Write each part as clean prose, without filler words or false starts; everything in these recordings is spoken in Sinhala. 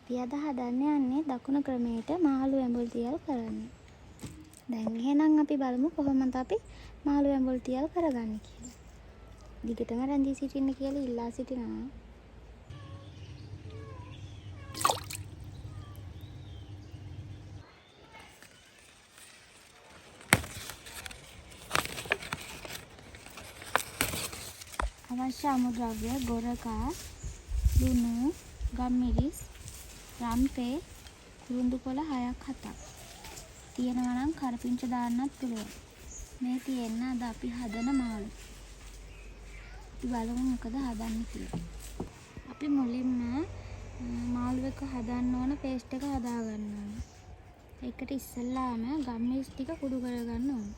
අපි අද හදන්න යන්නේ දකුණු ක්‍රමයට මාළු ඇඹුල් තියල් කරන්න. දැන් එහෙනම් අපි බලමු කොහොමද අපි මාළු ඇඹුල් තියල් කරගන්නේ කියලා. දිගටම රැඳී සිටින්න කියලා ඉල්ලා සිටිනවා. අවශ්‍ය අමුද්‍රව්‍ය ගොරකා, ලුණු, ගම්මිරිස්, රම්පේ, කුරුඳු කොළ 6ක් 7ක්. තියෙනවා නම් කරපිංච දාන්නත් පුළුවන්. මේ තියෙන්න අද අපි හදන මාළු. අපි බලමු මොකද හදන්නේ කියලා. අපි මුලින්ම මාළු එක හදන්න ඕන පේස්ට් එක හදා ගන්න ඕන. ඒකට ඉස්සෙල්ලාම ගම්මිරිස් ටික කුඩු කරගන්න ඕන.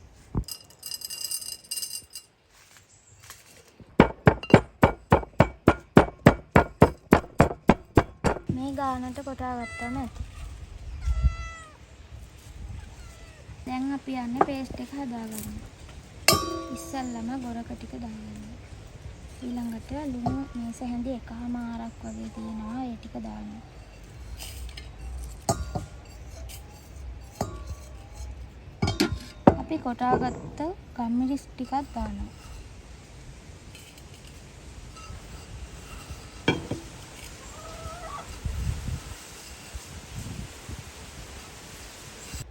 මේ ගානට කොටා ගත්තම ඇති. දැන් අපි යන්නේ පේස්ට් එක හදාගන්න. ඉස්සෙල්ලාම ගොරක ටික දාගන්න. ඊළඟට ලුණු මේස හැඳි එකමාරක් වගේ තියෙනවා. ඒ ටික දාන්න. අපි කොටාගත්ත ගම්මිරිස් ටිකක් දානවා.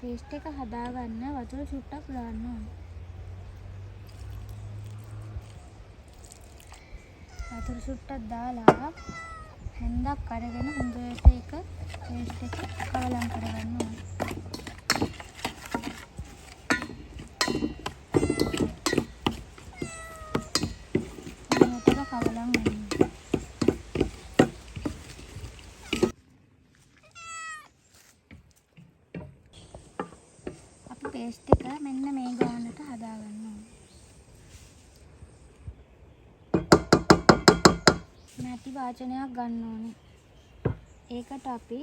පේස්ට් එක හදාගන්න වතුර චුට්ටක් දාන්න ඕන. වතුර චුට්ටක් දාලා හැන්දක් අරගෙන හොඳට ඒක පේස්ට් එක කවලම් කරගන්න ඕන. හොඳට කවලම් වෙන්න. පේස්ට් එක මෙන්න මේ ගානට හදාගන්න ඕනේ. මැටි වාචනයක් ගන්න ඕනේ. ඒකට අපි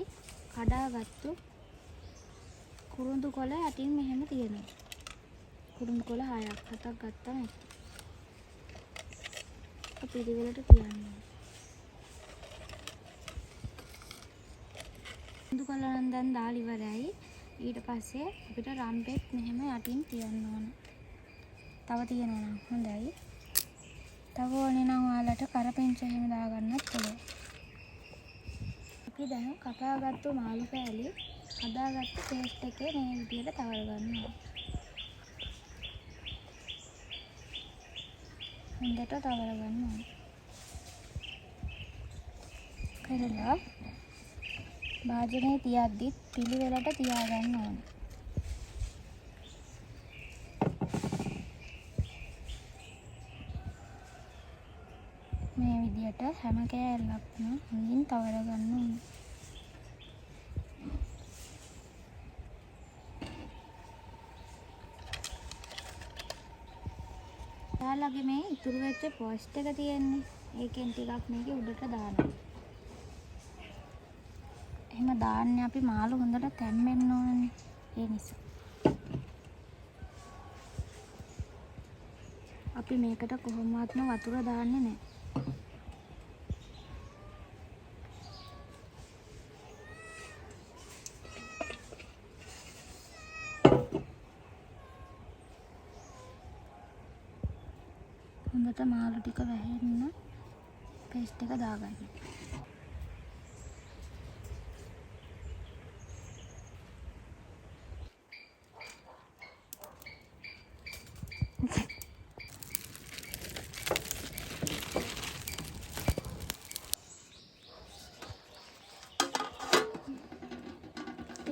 කඩාගත්තු කුරුඳු කොළ යටින් මෙහෙම තියෙනවා. කුරුඳු කොළ 6ක් 7ක් ගත්තම ඇති. අපි පිළිවෙලට තියන්න ඕනේ. කුරුඳු කොළ නම් දැන් දාලා ඉවරයි. ඊට පස්සේ අපිට රම්පෙත් මෙහෙම යටින් තියන්න ඕන. තව තියෙනවා නම් හොඳයි. තව ඕනේ නම් ඔයාලට කරපිංච එහෙම දාගන්නත් පුළුවන්. අපි දැන් කපාගත්තු මාළු කෑලි හදාගත්තු පේස්ට් එකේ මේ විදිහට තවර ගන්න ඕන. හොඳට තවර ගන්න ඕන. කරලා භාජනයේ තියද්දිත් පිළිවෙලට තියාගන්න ඕන. මේ විදිහට හැම කෑල්ලක්ම හොඳින් තවර ගන්න ඕන. ඔයාලගේ මේ ඉතුරු වෙච්ච පෝස්ට් එක තියෙන්නේ. ඒකෙන් ටිකක් මේකේ උඩට දානවා. එහෙම දාන්නේ අපි මාළු හොඳට තැම්බෙන්න ඕනනේ. ඒ නිසා. අපි මේකට කොහොමවත්ම වතුර දාන්නේ නැහැ. හොඳට මාළු ටික වැහෙන්න පේස්ට් එක දාගන්න.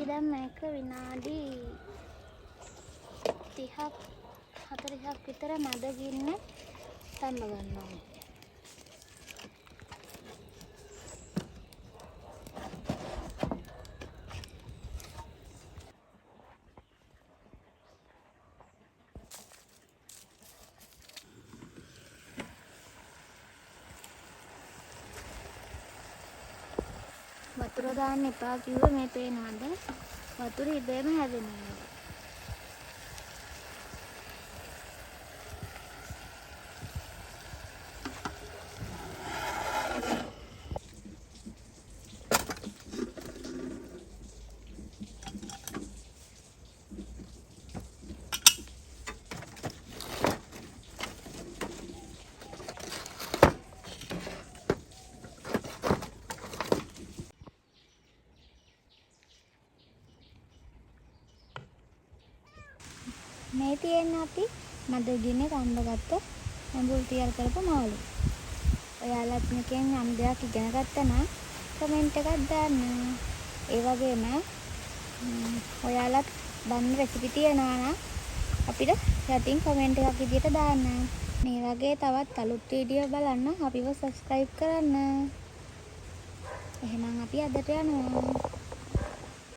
දැන් මේක විනාඩි 30ක් 40ක් විතර මද ගින්න තම්බ ගන්න ඕනේ. වතුර දාන්න එපා කිව්ව මේ පේනවද? වතුර ඉබේම හැදෙනවා. තියෙන්නේ අපි මදගින්නේ රම්බගත්ත ඇඹුල් තියල් කරපු මාළු. ඔයාලත් මේකෙන් යම් දෙයක් ඉගෙන ගත්තා නම් කමෙන්ට් එකක් දාන්න. ඒ වගේම ඔයාලත් දන්න රෙසිපි තියෙනවා නම් අපිට යටින් කමෙන්ට් එකක් විදියට දාන්න. මේ වගේ තවත් අලුත් වීඩියෝ බලන්න අපිව සබ්ස්ක්‍රයිබ් කරන්න. එහෙනම් අපි අදට යනවා.